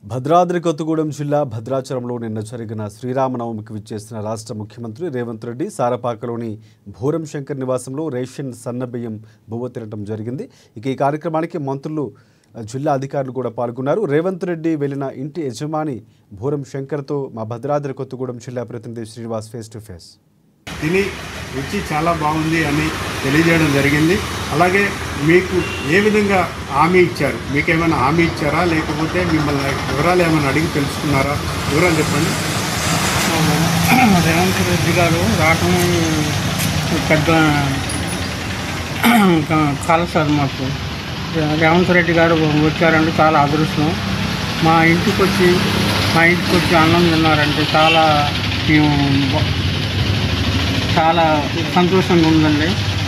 భద్రాద్రి కొత్తగూడెం జిల్లా భద్రాచలంలో నిన్న జరిగిన శ్రీరామనవమికి విచ్చేసిన రాష్ట్ర ముఖ్యమంత్రి రేవంత్ రెడ్డి సారపాకలోని భూరం శంకర్ నివాసంలో రేషన్ సన్నబియ్యం బువ్వ తినడం జరిగింది. ఇక ఈ కార్యక్రమానికి మంత్రులు జిల్లా అధికారులు కూడా పాల్గొన్నారు. రేవంత్ రెడ్డి వెళ్లిన ఇంటి యజమాని భూరం శంకర్తో మా భద్రాద్రి కొత్తగూడెం జిల్లా ప్రతినిధి శ్రీనివాస్ ఫేస్ టు ఫేస్. తిని రుచి చాలా బాగుంది అని తెలియజేయడం జరిగింది. అలాగే మీకు ఏ విధంగా హామీ ఇచ్చారు? మీకేమైనా హామీ ఇచ్చారా, లేకపోతే మిమ్మల్ని వివరాలు ఏమైనా అడిగి తెలుసుకున్నారా? వివరాలు చెప్పండి. రేవంత్ రెడ్డి గారు రావటం పెద్ద కాదు సార్. మాకు రేవంత్ రెడ్డి గారు వచ్చారంటే చాలా అదృష్టం. మా ఇంటికి వచ్చి అన్నం తిన్నారంటే చాలా సంతోషంగా ఉందండి.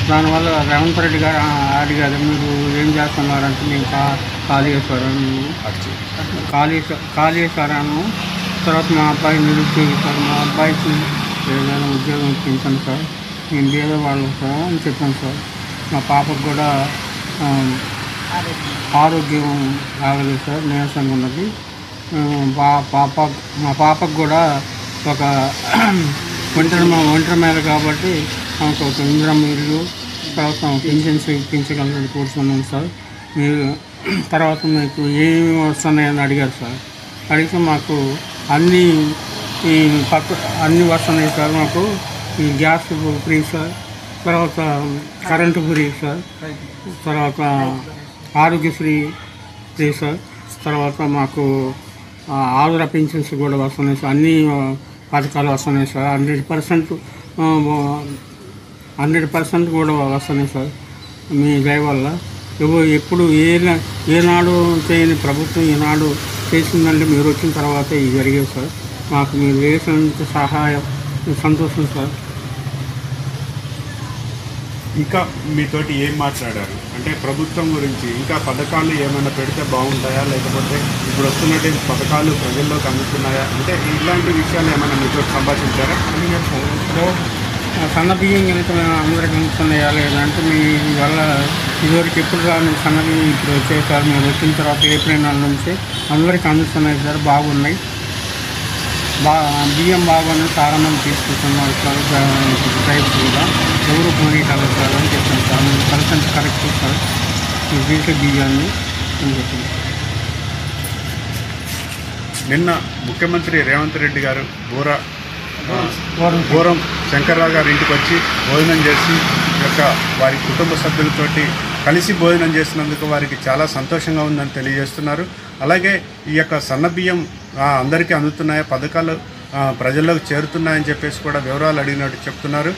దానివల్ల రేవంత్ రెడ్డి గారు అడిగారు, మీరు ఏం చేస్తున్నారంటే మేము కాళేశ్వరాన్ని తర్వాత మా అబ్బాయి నిరుద్యోగి సార్, మా అబ్బాయికి ఏదైనా ఉద్యోగం ఇప్పించాను సార్, నేను పేదవాళ్ళం సార్ అని చెప్పాను సార్. మా పాపకు కూడా ఆరోగ్యం ఆగలేదు సార్, నీరసంగా ఉన్నది. మా పాపకు కూడా ఒక ఒంటరి మీద కాబట్టి మాకు ఒక ఇంద్రం ఇల్లు తర్వాత పెన్షన్స్ ఇప్పించగలని కోరుతున్నాను సార్. మీరు తర్వాత మీకు ఏమి వస్తున్నాయని అడిగారు సార్. అడిగితే మాకు అన్నీ వస్తున్నాయి సార్. మాకు ఈ గ్యాస్ ఫ్రీ సార్, తర్వాత కరెంటు ఫ్రీ సార్, తర్వాత ఆరోగ్యశ్రీ ఫ్రీ సార్, తర్వాత మాకు ఆధార పెన్షన్స్ కూడా వస్తున్నాయి సార్. అన్నీ పథకాలు వస్తున్నాయి సార్. 100% కూడా వస్తున్నాయి సార్ మీ దయ వల్ల. ఎప్పుడు ఏనాడు చేయని ప్రభుత్వం ఈనాడు చేసిందంటే మీరు వచ్చిన తర్వాతే ఇది జరిగేది సార్. మాకు మీరు చేసినంత సహాయం సంతోషం సార్. ఇంకా మీతోటి ఏం మాట్లాడారు అంటే ప్రభుత్వం గురించి, ఇంకా పథకాలు ఏమైనా పెడితే బాగుంటాయా, లేకపోతే ఇప్పుడు వస్తున్నటువంటి పథకాలు ప్రజల్లోకి అందుతున్నాయా, అంటే ఇలాంటి విషయాలు ఏమైనా మీతో సంభాషించారా? సన్న బియ్యం కనుక అందరికి అందుతున్నాయా లేదంటే మీ వల్ల ఇదివరకు ఎప్పుడు రాని సన్న బియ్యం ఇప్పుడు వచ్చేసారు. మీరు వచ్చిన తర్వాత ఏప్రిల్ నెల నుంచి అందరికీ అందుతున్నాయి సార్, బాగున్నాయి. బియ్యం బాగున్నాయి, చాలా మంది తీసుకుంటున్నారు సార్. రైతు కూడా ఎవరు పోనీ కలగాలి అని చెప్పాను సార్. పర్సెంట్ కరెక్ట్ సార్ వీటి బియ్యాన్ని అని చెప్పింది. నిన్న ముఖ్యమంత్రి రేవంత్ రెడ్డి గారు భూరం శంకర్రావు గారి ఇంటికి వచ్చి భోజనం చేసి వారి కుటుంబ సభ్యులతోటి కలిసి భోజనం చేసినందుకు వారికి చాలా సంతోషంగా ఉందని తెలియజేస్తున్నారు. అలాగే ఈ యొక్క సన్నబియ్యం అందరికీ అందుతున్నాయా, పథకాలు ప్రజల్లోకి చేరుతున్నాయని చెప్పేసి కూడా వివరాలు అడిగినట్టు చెప్తున్నారు.